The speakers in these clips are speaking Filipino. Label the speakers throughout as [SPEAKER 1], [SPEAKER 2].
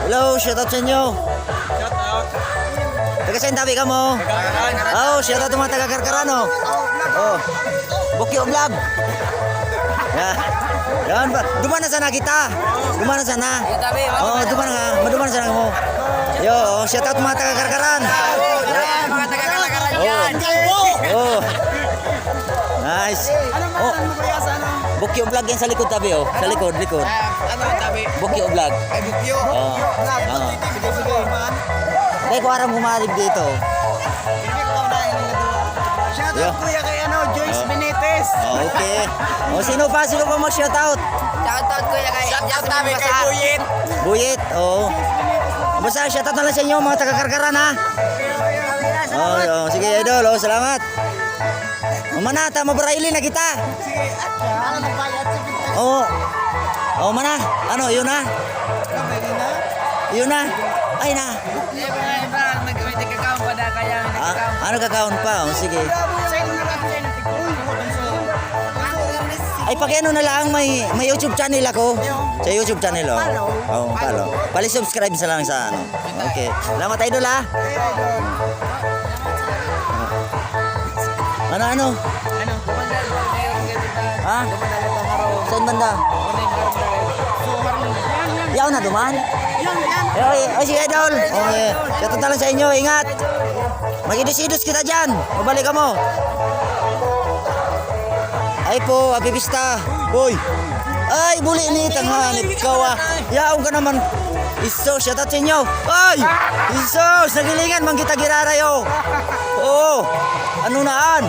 [SPEAKER 1] Hello, shout out sa inyo.
[SPEAKER 2] Shout out.
[SPEAKER 1] Taga saan tabi ka mo? Oh, shout out mga taga Karkaran, oh. Oh. Bukyo vlog. Yan ba? Duman na sana kita. Duman na sana. Oh, duman na. Maduman na sana mo. Yo, oh, shout out mga taga Karkaran.
[SPEAKER 2] Mga taga-kalakaran yan.
[SPEAKER 1] Oh. Nice. Oh, Bukyo vlog yan sa likod tabi, oh. Sa likod.
[SPEAKER 2] Ano tabi?
[SPEAKER 1] Bukyo vlog.
[SPEAKER 2] Ay, bukyo.
[SPEAKER 1] Oh. Oh. Dahil ko aram humarib dito.
[SPEAKER 2] Shout
[SPEAKER 1] Yo.
[SPEAKER 2] out kuya kay Joyce Benitez.
[SPEAKER 1] Oh, okay. Oh, sino pa mag-shout out?
[SPEAKER 2] Shout out kuya kay Jasmine kay Buyit.
[SPEAKER 1] Buyit, oo. Basta shoutout na lang sa inyo mga taga-Karkaran, ha. Oh, sige idol, oh, salamat. Manata mabraili na kita. Oh. Oh, mana? Ano, yun na? Yun na. Ay na. Ano kakaon pa? Oh, sige. Ay pakiano na lang may YouTube channel ako. Sa YouTube channel oh. Oh, follow. Pali-subscribe sa lang sa ano. Okay. Salamat idol ha. Ano? Ha? Saan banda? Yaw na duman? Ay, sige idol. Okay. Shoutout na lang sa inyo. Ingat. Mag-idus-idus kita dyan. Mabalik ka mo. Ay po, Happy Vista. Boy. Ay, buli ni tanghanip ikaw ah. Yaong ka naman. Isos, shoutout sa inyo. Ay! Isos, nagilingan man kita girarayo. Oo. Ano naan?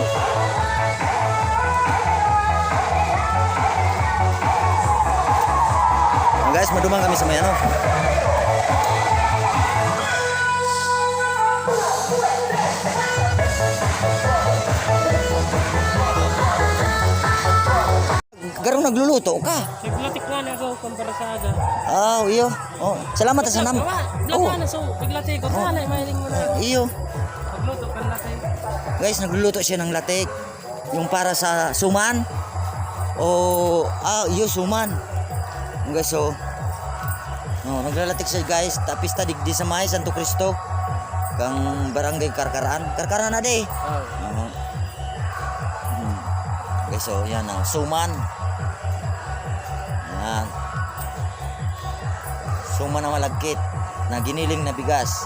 [SPEAKER 1] Guys, madumang kami sa may ano. Garong nagluluto ka.
[SPEAKER 3] Naglatik nga na ako kumpara sa aga.
[SPEAKER 1] Ah, iyo. Oh, salamat sa nam.
[SPEAKER 3] Oh. Na so naglatik ko kana mahiling mo na.
[SPEAKER 1] Iyo.
[SPEAKER 3] Nagluto kan latik.
[SPEAKER 1] Guys, nagluluto siya ng latik. Yung para sa suman. O iyo suman. Guys, so naglalatik siya guys. Tapista digdi sa May Santo Cristo. Kang barangay Karkaran. Karkaran na de. Oh. Guys, so yan ang suman. Yan. Suman na malagkit na giniling na bigas.